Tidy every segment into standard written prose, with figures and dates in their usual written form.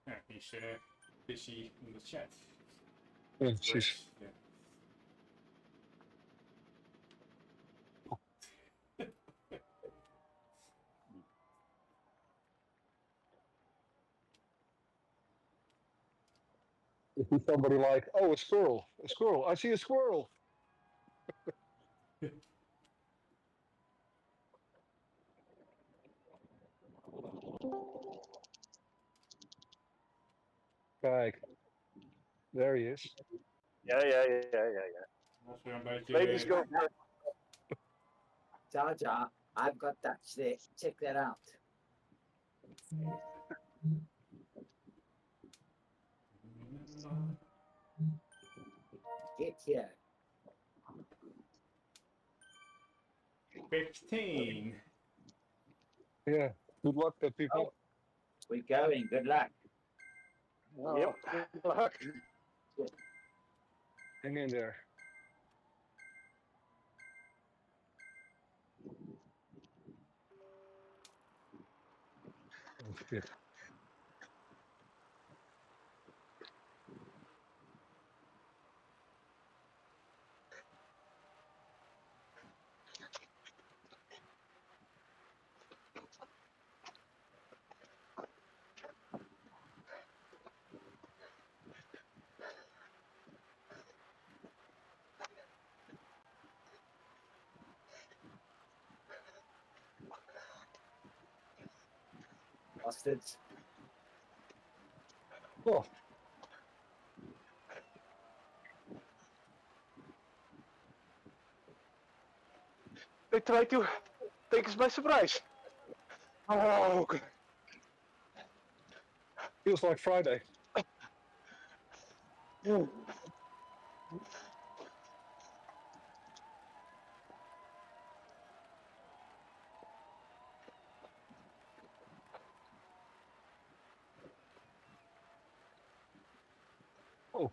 Yeah, he's busy in the chat. Yeah, jeez. Yeah. If there's somebody like, oh, a squirrel, I see a squirrel. Kijk, there he is. Yeah. Dat is weer een beetje... Ladies go. Jar Jar, I've got that stick. Check that out. Get here. 15. Yeah, good luck, people. We're going. Good luck. Yep. Good luck. Hang in there. Oh, shit. Bastards. Oh, They tried to take us by surprise. Oh, feels like Friday. Oh, oh.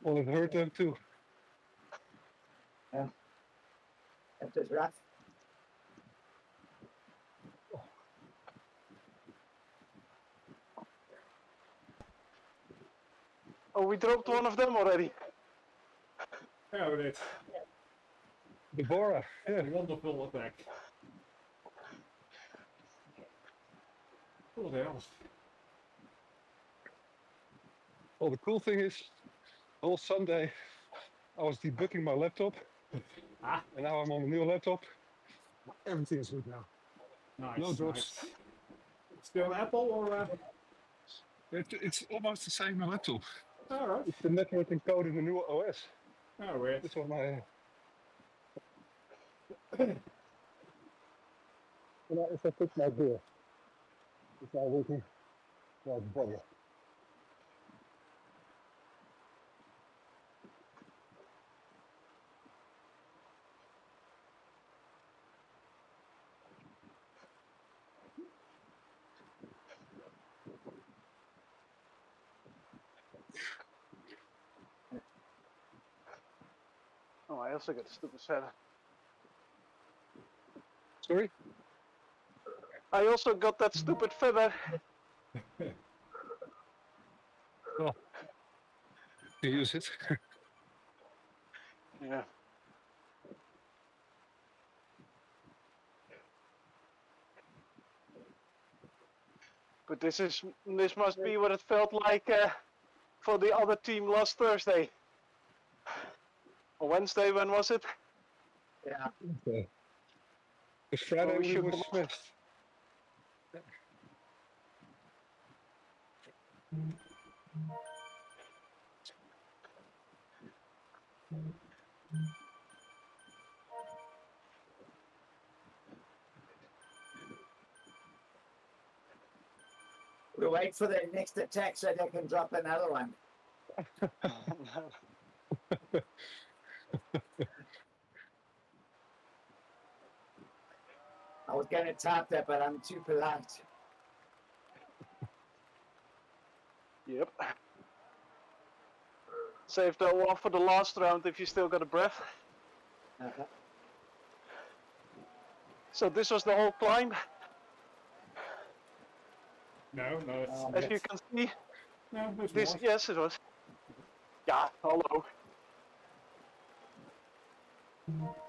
Well, it hurt them too. That was rough. oh, we dropped one of them already. Ja, we did. Deborah, yeah. Wonderful attack. What else? Well, the cool thing is, all Sunday, I was debugging my laptop, and now I'm on a new laptop. Everything is good now. Nice, No drops. nice. Still an Apple or... It's almost the same laptop. Alright. It's the networking code in the new OS. Oh, weird. This one I... if I fix my gear, it's not working. Well, it's better. Oh, I also got a stupid feather. Sorry? I also got that stupid feather. Oh, you use it. Yeah. But this must be what it felt like for the other team last Thursday. Or Wednesday, when was it? Yeah. Okay. The Friday we we shook was them off. smashed. We'll wait for their next attack so they can drop another one. I was going to type that, but I'm too polite. Yep. Save that one for the last round if you still got a breath. Uh-huh. So this was the whole climb, No, no, it's Oh, as not. you can see. No, there's This, more. yes, it was. Yeah, hello.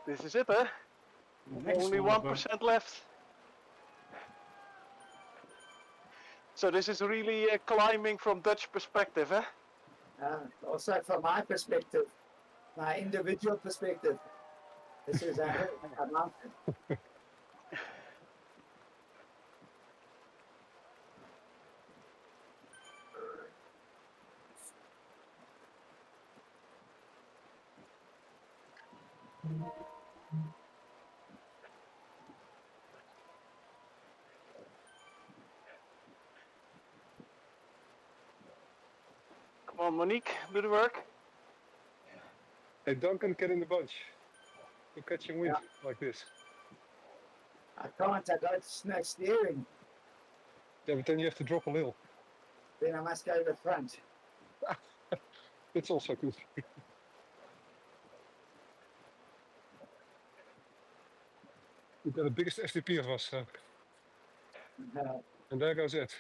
This is it, eh? The next Only one of them. 1% left. So this is really climbing from Dutch perspective, eh? Also, from my perspective, my individual perspective, this is a mountain. Come on, Monique, do the work. Hey, Duncan, get in the bunch. You're catching wind like this. I can't, I got no steering. Yeah, but then you have to drop a little. Then I must go to the front. It's also good. We've got the biggest FTP of us. And there goes it.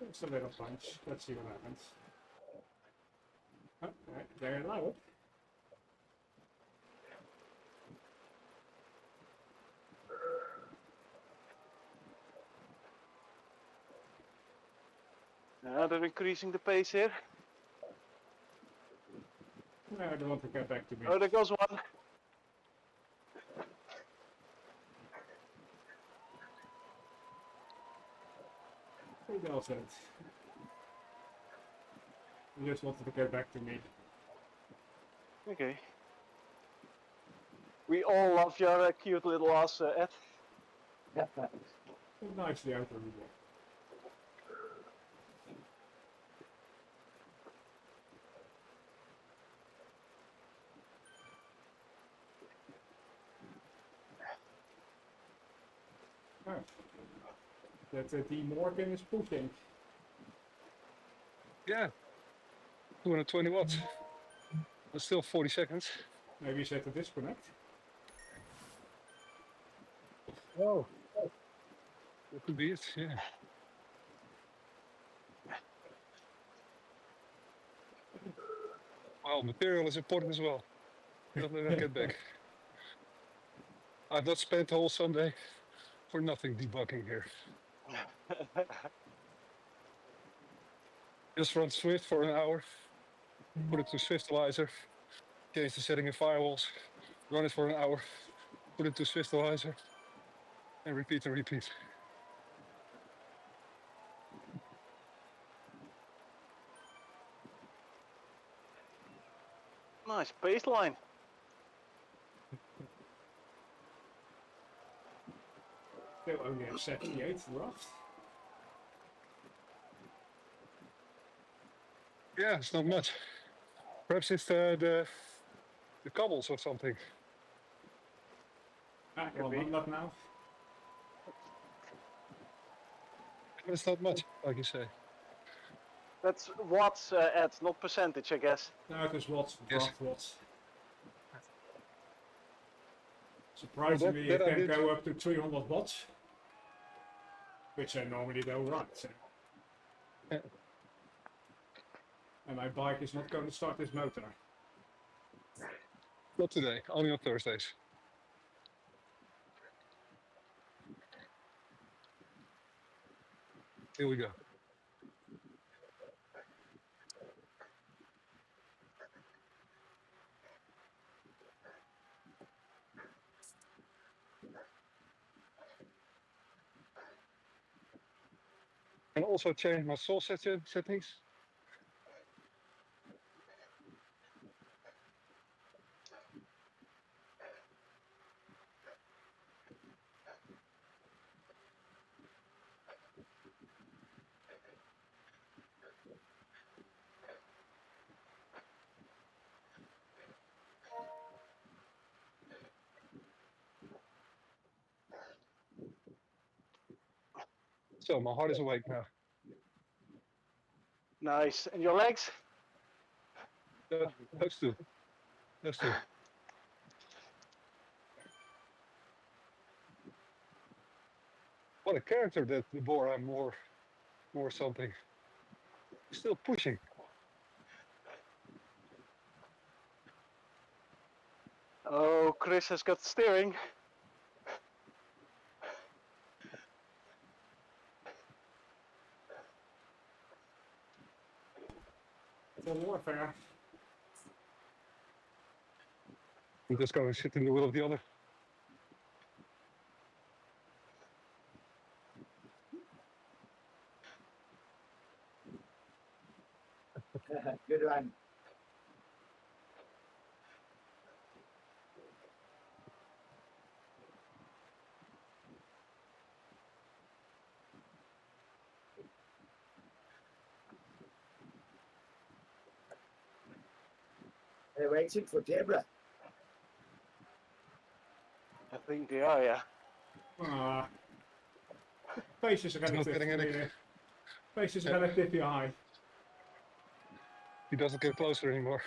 It's a little punch. Let's see what happens. Oh, right, they're allowed. They're increasing the pace here. No, they want to get back to me. Oh, there goes one. Who else said? He just wanted to get back to me. Okay. We all love your cute little ass, Ed. Nicely out of the way. Oh. That D Morgan is pushing. Yeah. 220 watts. But still 40 seconds. Maybe you said to disconnect. Oh. That could be it, yeah. Well, material is important as well. Don't let that get back. I've not spent the whole Sunday for nothing debugging here. Just run Swift for an hour, put it to Swiftalyzer, change the setting in firewalls, run it for an hour, put it to Swiftalyzer, and repeat and repeat. Nice baseline. Still only have 78 left. Yeah, it's not much. Perhaps it's the cobbles or something. Ah, well, I'm not now. But it's not much, like you say. That's watts, Ed, not percentage, I guess. No, it is watts, Yes. draft watts. Surprisingly, that I it can did. go up to 300 watts, which I normally don't run. So. Yeah. And my bike is not going to start this motor. Not today, only on Thursdays. Here we go. And also change my soul settings. So my heart is awake now. Nice. And your legs? Those two. Those two. What a character that Deborah, more something. Still pushing. Oh, Chris has got steering. For warfare. I'm just going to sit in the wheel of the other. Good one. They're waiting for Deborah. I think they are, yeah. Pace is He's not getting any. pace is Yeah. relatively high. He doesn't get closer anymore.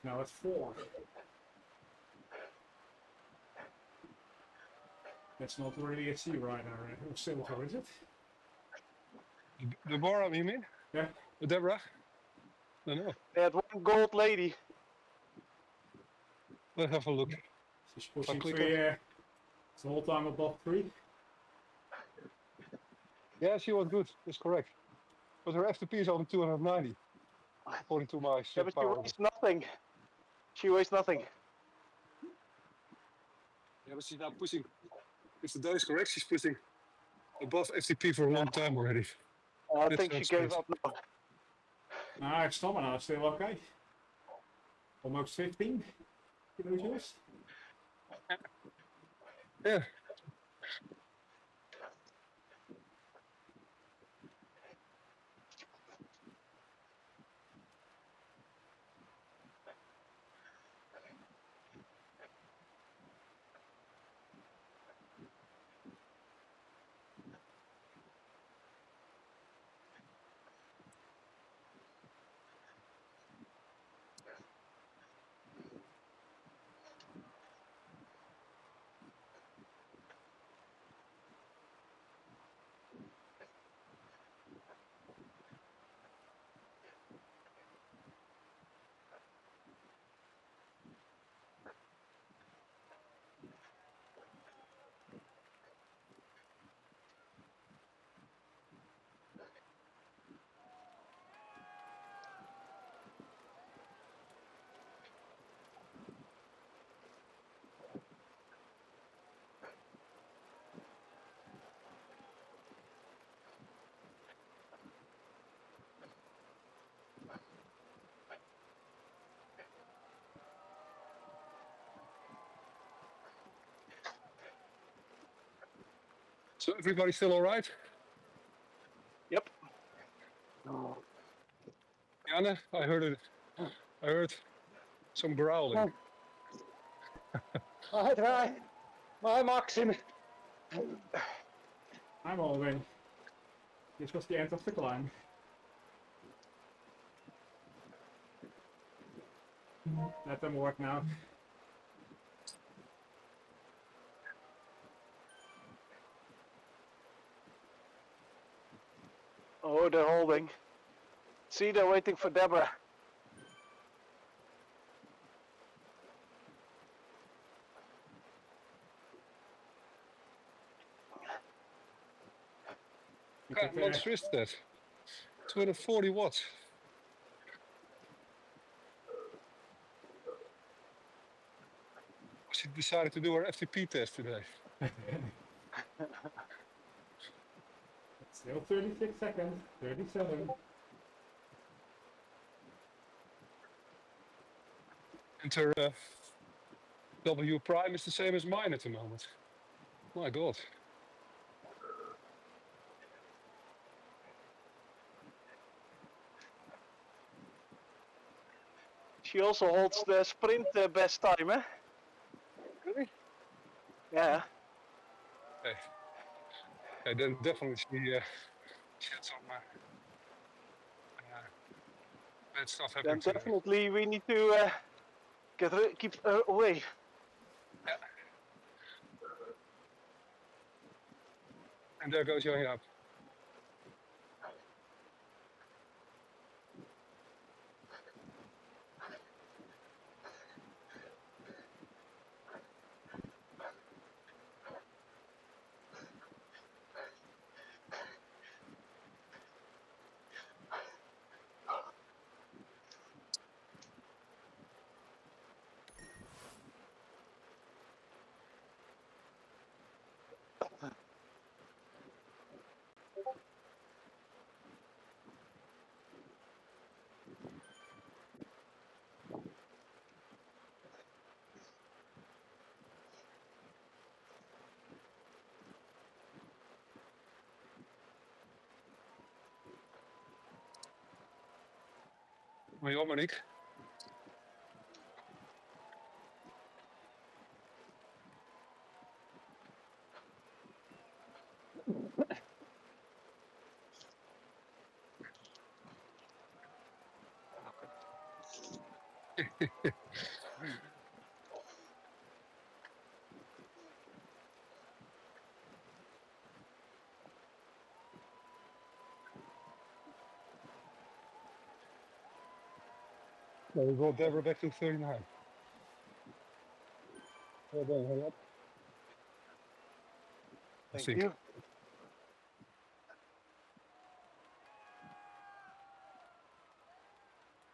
Now it's 4. That's not really a sea rider or silver, is it? Deborah, you mean? Yeah. Deborah? No. They had one gold lady. Let's have a look. She's pushing click 3. It's the whole time above 3. Yeah, she was good. That's correct. But her FTP is only 290, according to my Yeah, but she power. weighs nothing. She weighs nothing. Yeah, but she's now pushing. If the data is correct, she's pushing above FTP for a long time already. I That's think she not gave strange. up now. Nah, it's stamina is still okay. Almost 15 kilojoules. Yeah. So everybody still all right? Yep. Janne, I heard it. I heard some growling. I try my maximum. I'm all in. This was the end of the climb. Let them work now. Oh, they're holding. See, they're waiting for Deborah. You can't could, not twist that. 240 watts. She decided to do her FTP test today. it's still 36 seconds, 37. And her W prime is the same as mine at the moment. My God. She also holds the sprint best time, eh? Really? Yeah. Okay. Okay, then definitely she had some bad stuff happening Then to her. definitely we need to keep her away. Yeah. And there goes Jan Jaap. Maar joh, Monique. No, we brought Deborah back to 39. Well done, Jan Jaap. I Thank think. you.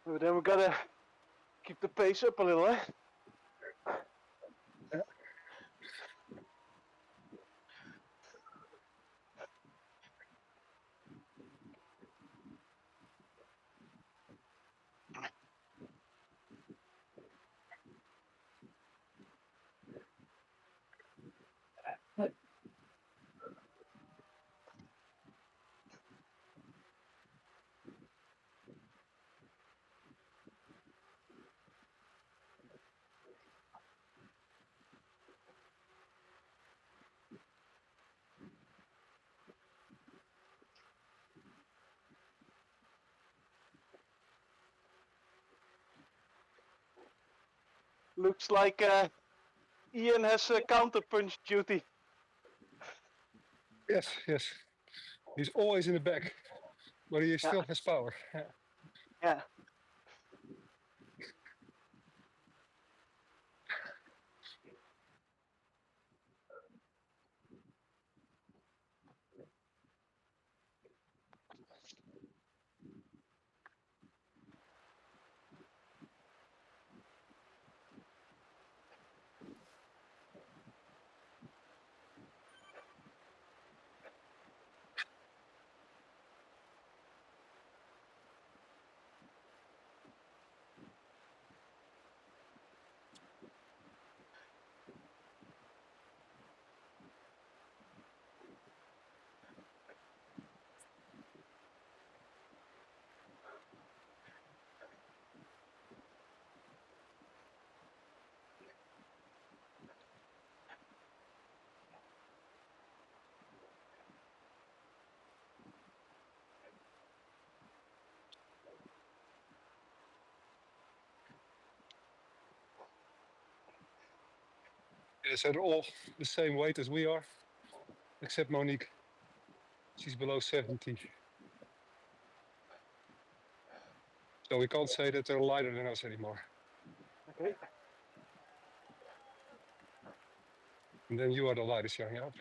But then we gotta keep the pace up a little, eh? Yeah. Looks like Ian has counter punch duty. Yes, yes. He's always in the back, but he still has power. Yeah. Yeah. Yes, they're all the same weight as we are, except Monique. She's below 70. So we can't say that they're lighter than us anymore. Okay. And then you are the lightest, Jan Jaap.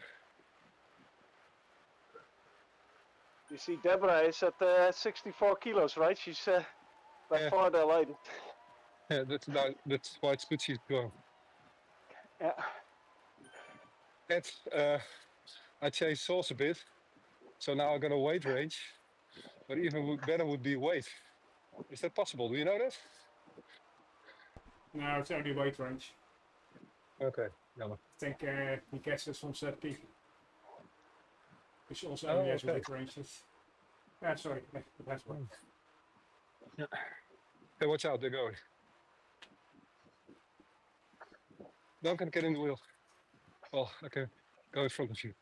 You see, Deborah is at 64 kilos, right? She's by Yeah. far the lightest. Yeah, that's why it's good she's gone. Yeah. And I changed sauce a bit, so now I got a weight range. But even better would be weight. Is that possible? Do you know that? No, it's only weight range. Okay, jammer. I think he gets this from ZP. Which also Oh, only has okay. weight ranges. Sorry, that's one. Yeah. Hey, watch out, they're going. Duncan, get in the wheel. Oh, okay. Go in front of you.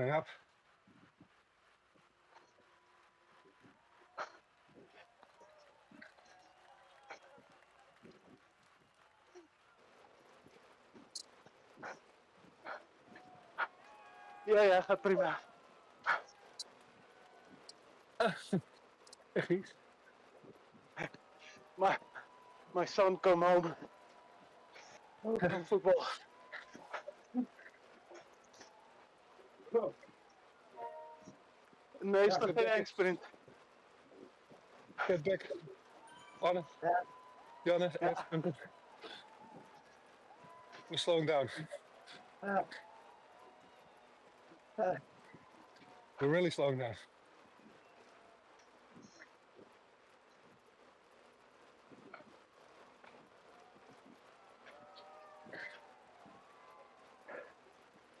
Up. Ja, prima. Echt niet? My son come home from football. Nee, is Ja, nog geen eindsprint. Get back. Anne. Ja. Janne, Ja. Ed, Duncan. We're slowing down. We're really slowing down.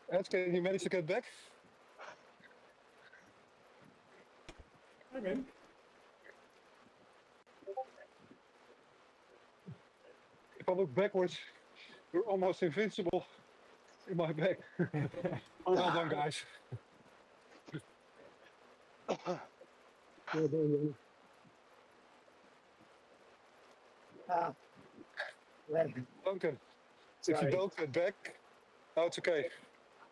Ed, can you manage to get back? Okay. If I look backwards, you're almost invincible in my back. Well done, guys. Well done, Duncan, if you Sorry. don't get back, no, it's okay.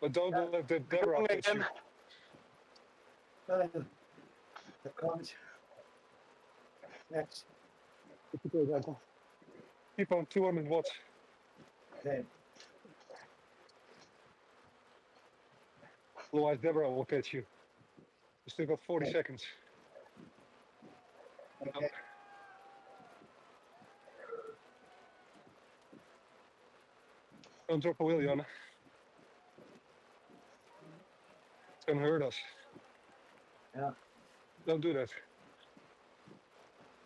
But don't let that Deborah Going catch you. again. The comes. Next. It's okay, Duncan. Keep on 200 watts. Okay. Otherwise, Deborah will catch you. You still got 40 seconds. Okay. Don't drop a wheel, Janne. It's gonna hurt us. Yeah. Don't do that.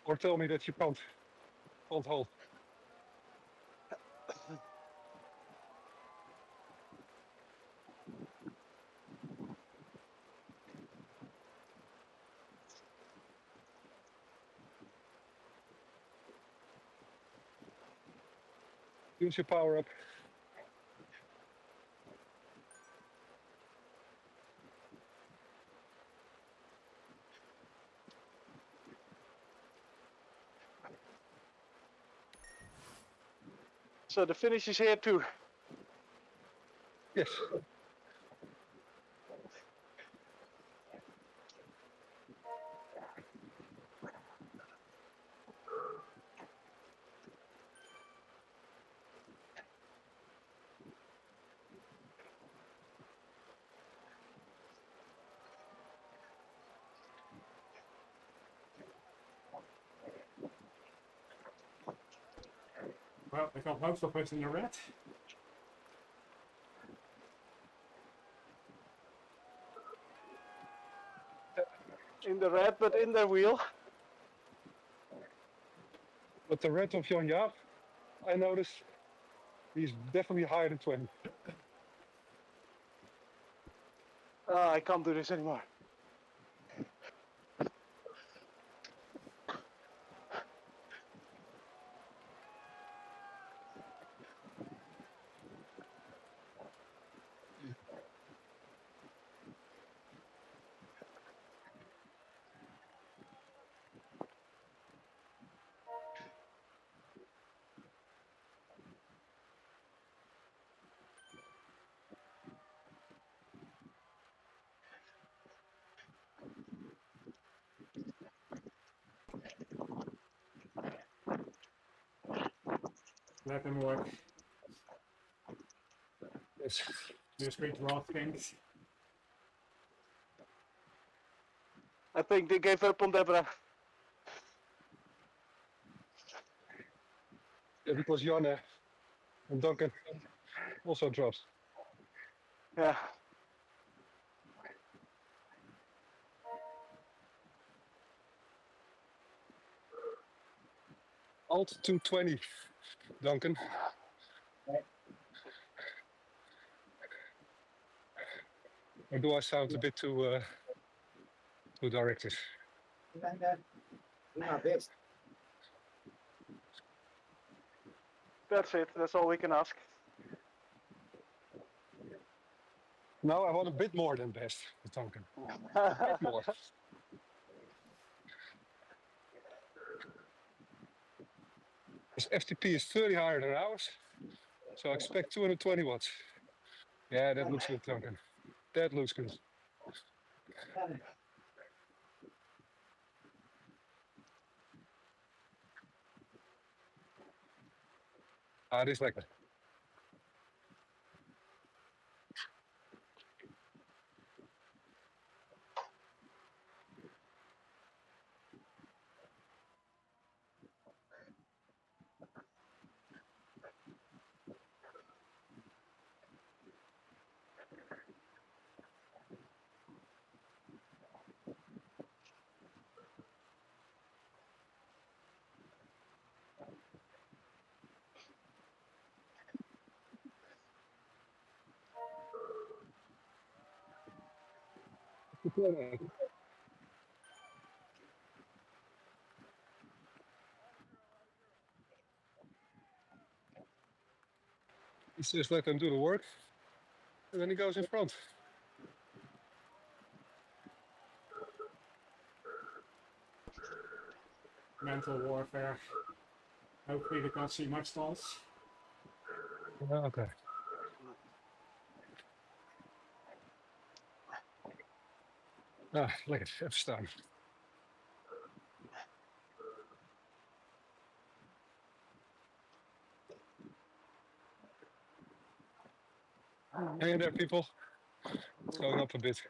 Or tell me that you can't hold. Use your power up. So the finish is here too. Yes. Well, I got most of us in the red. In the red, but in their wheel. But the red of Jan Jaap, I noticed he's definitely higher than 20. I can't do this anymore. Let them work. Yes. Just great raw things. I think they gave up on Deborah. Yeah, because Janne and Duncan also dropped. Yeah. Alt 220, Duncan. Or do I sound a bit too directed? Do my best. That's it. That's all we can ask. No, I want a bit more than best, Duncan. A bit more. His FTP is 30 higher than ours, so I expect 220 watts. Yeah, that looks good, Duncan. That looks good. Ah, dit is lekker. He says let them do the work, and then he goes in front. Mental warfare. Hopefully they can't see my stalls. Okay. Ah, lekker. Even staan. Hang in there, people. It's going up a bit.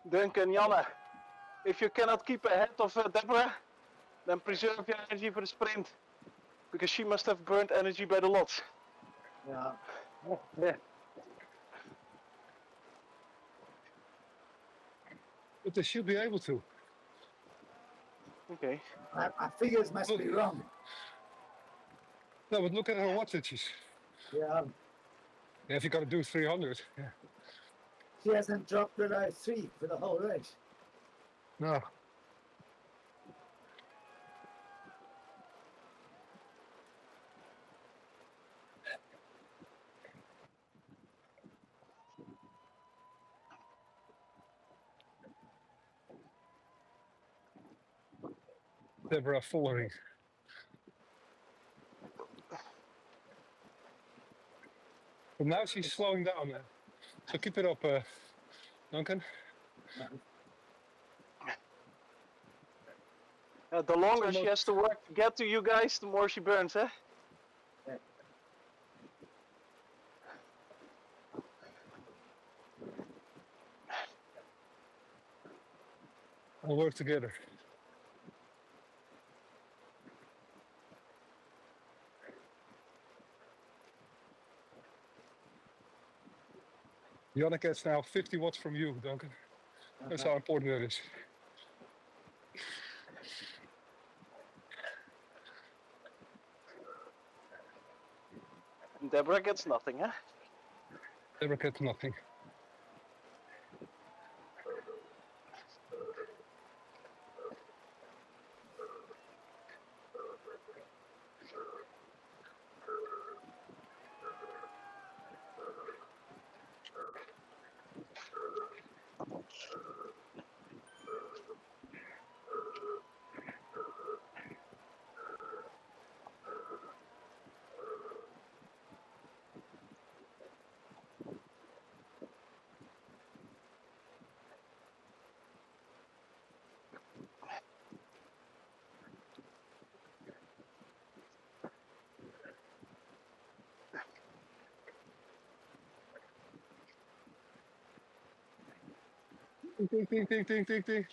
Duncan, Janne, if you cannot keep ahead of Deborah, then preserve your energy for the sprint, because she must have burned energy by the lots. Yeah. But they should be able to. Okay. My figures must be wrong. No, but look at her wattages. Yeah, Yeah, if you got to do 300. Yeah. she hasn't dropped below 3 for the whole race. No. Deborah Follering. But now she's slowing down. So keep it up, Duncan. The longer she almost- has to work to get to you guys, the more she burns, eh? We'll work together. Janne gets now 50 watts from you, Duncan. That's how important that is. And Deborah gets nothing, eh? Deborah gets nothing. Ding, ding, ding, ding, ding, ding.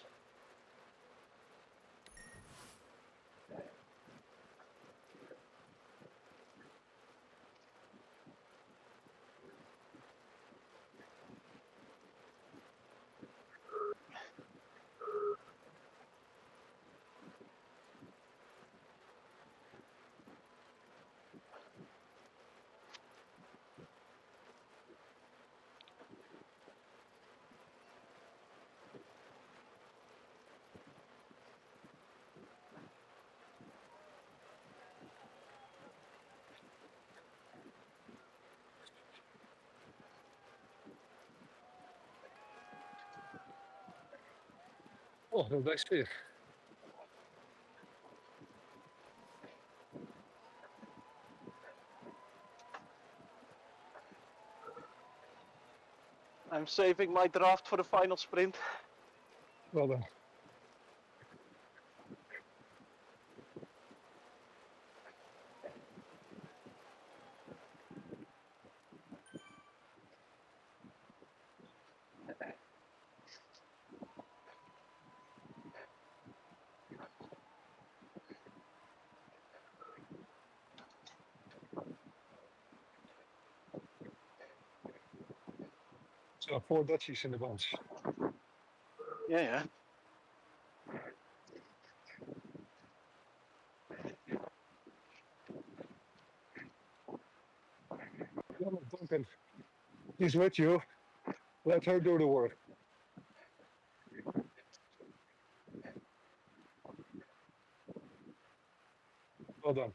Oh, dat is weer. I'm saving my draft for the final sprint. Wel dan. So 4 Dutchies in the bunch. Yeah. Duncan, he's with you. Let her do the work. Well done.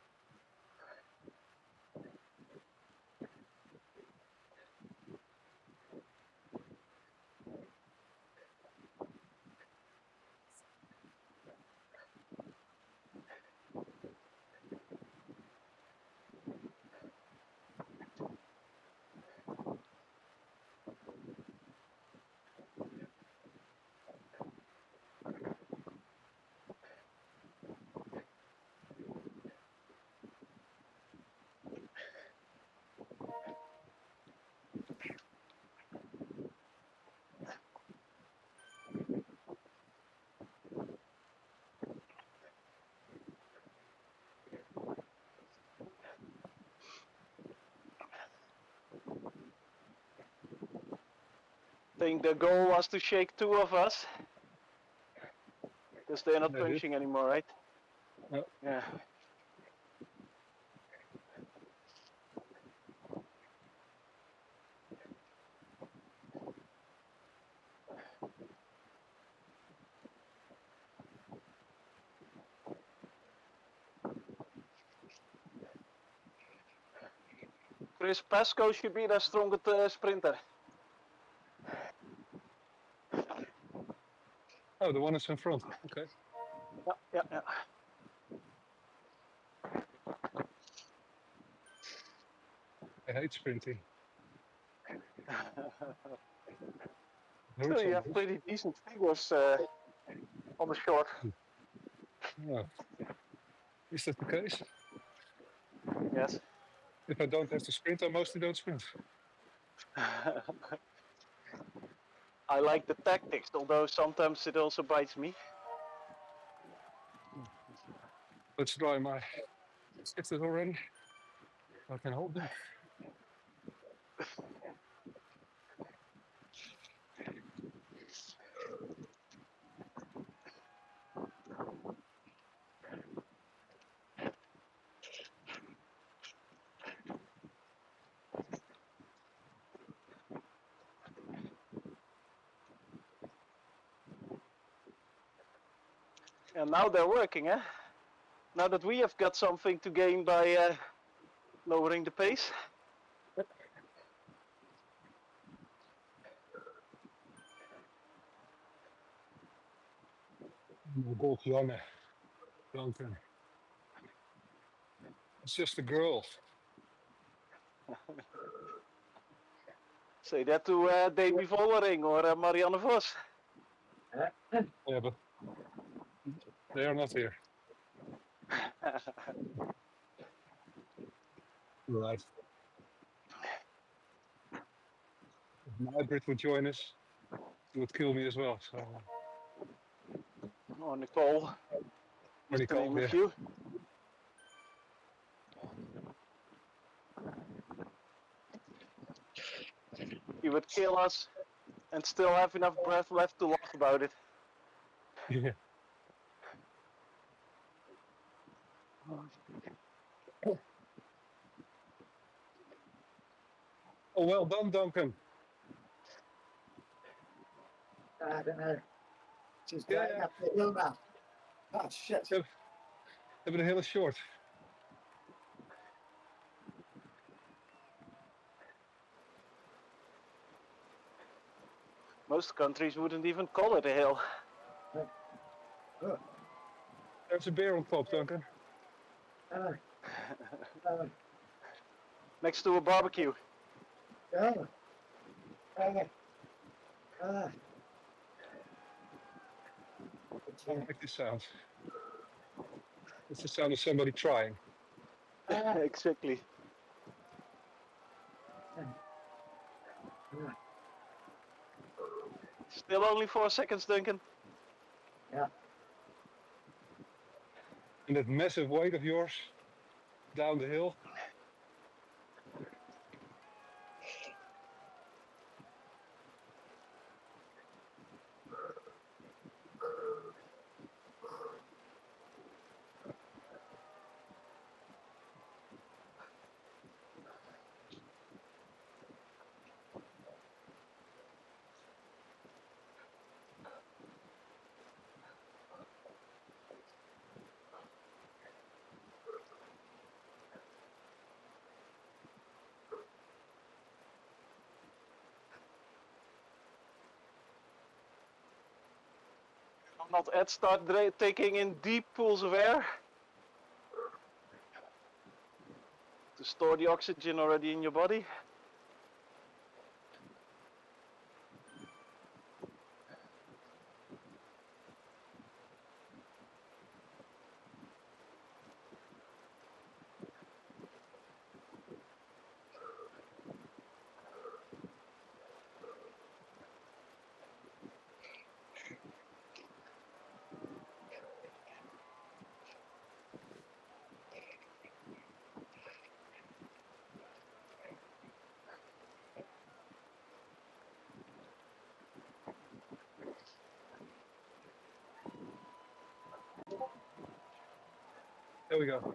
I think the goal was to shake 2 of us. Because they're not They did. punching anymore, right? No. Yeah. Chris Pascoe should be the strongest sprinter. Oh, the one is in front. Okay. Yeah. I hate sprinting. So you have pretty decent figures on the short. Yeah. Is that the case? Yes. If I don't have to sprint, I mostly don't sprint. I like the tactics, although sometimes it also bites me. Let's try my sketches already. I can hold them. And now they're working, eh? Now that we have got something to gain by lowering the pace. Golf Janne. Duncan. It's just a girl. Say that to Davy Vollering or Marianne Vos. Yeah, but they are not here. Right. If Mybrit would join us, it would kill me as well. So, Or Nicole. or Just to Nicole, name a yeah. few. He would kill us and still have enough breath left to laugh about it. Yeah. Oh, well done, Duncan. I don't know. She's Yeah, going yeah. up the hill now. Oh, shit. Yeah, but the hill is short. Most countries wouldn't even call it a hill. There's a bear on top, Duncan. Uh, Next to a barbecue. I I like this sound. It's the sound of somebody trying. Exactly. Still only 4 seconds, Duncan. Yeah. And that massive weight of yours down the hill. Not at start taking in deep pools of air. To store the oxygen already in your body. There we go.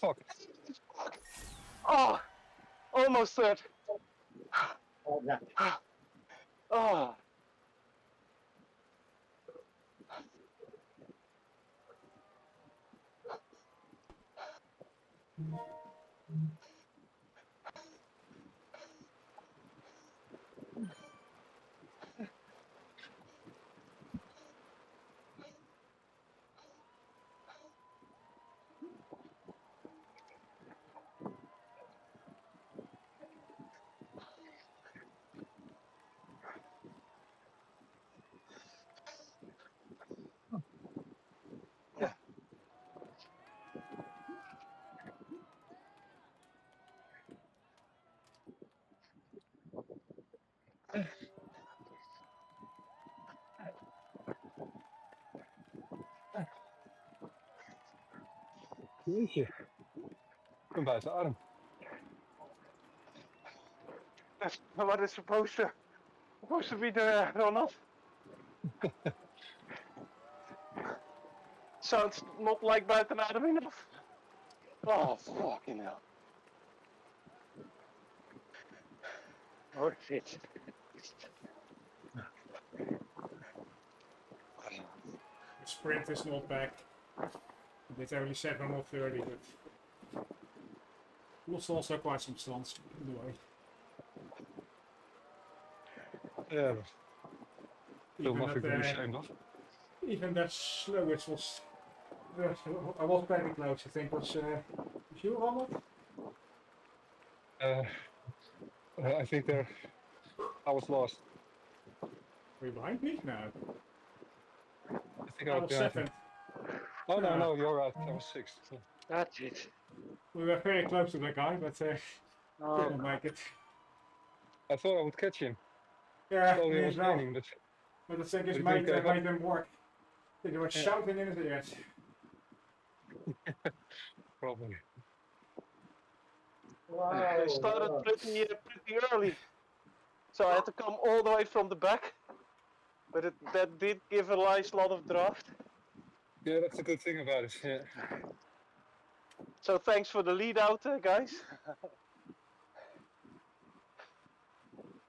Fuck. Oh, almost third. Oh, yeah. Oh. Jeetje. Ik ben buiten adem. That's what it's supposed to be the Ronald. Sounds not like buiten adem enough. Oh, fucking hell. Oh, shit. The sprint is not back. It's only 730, but lost also quite some stunts in the way. Yeah, but still Even nothing to be that, ashamed of. even that slowest was. I was pretty close. I think was you, Ronald? I think there, I was lost. Were you behind me? No. I think I I was was behind you. 7th. Oh no, you're right. I was 6th. Yeah. That's it. We were very close to that guy, but Oh, didn't make it. I thought I would catch him. Yeah, Slowly I me was as well. gaining, but But the thing is, But it made didn't go up. them work. They were shouting in his ears. probably. Wow, I started wow. pretty early. So I had to come all the way from the back. But that did give a nice lot of draft. Yeah, that's a good thing about it. Yeah. So thanks for the lead out, guys.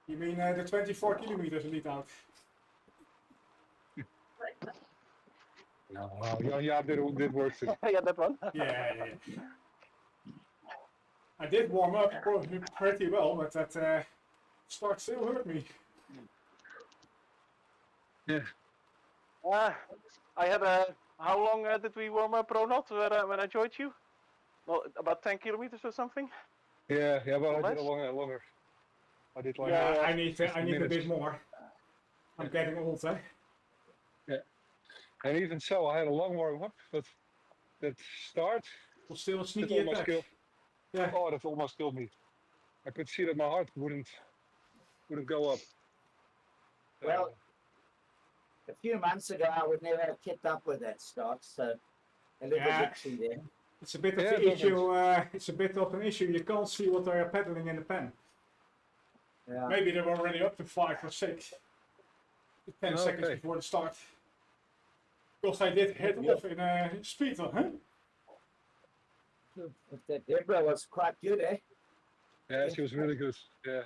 You mean the 24 kilometers lead out? No, yeah, did work too. Yeah, that one. Yeah. I did warm up pretty well, but that start still hurt me. Yeah. I had a. How long did we warm up, Ronald, when I joined you? Well, about 10 kilometers or something. Yeah, but I Less? did a longer. I did like Yeah, I 50 need a minutes. bit more. I'm getting old, eh? Yeah. And even so, I had a long warm up, but that start, Was still a it sneaky almost attack. killed. Yeah. Oh, that almost killed me. I could see that my heart wouldn't go up. Well, a few months ago, I would never have kept up with that start, so a little Yeah. victory there. It's a bit of Yeah, the it doesn't. issue. It's a bit of an issue. You can't see what they are pedaling in the pen. Yeah. Maybe they were already up to 5 or 6. 10 seconds Okay. before the start. Because I did hit off in speed, huh? But that Deborah was quite good, eh? Yeah, she was really good. Yeah.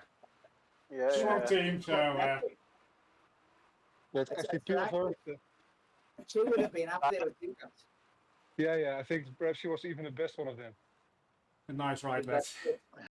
Yeah. Strong team, so That's It's actually a two of her. She would have been up there with you guys. Yeah, I think perhaps she was even the best one of them. a nice ride, That's lads. good.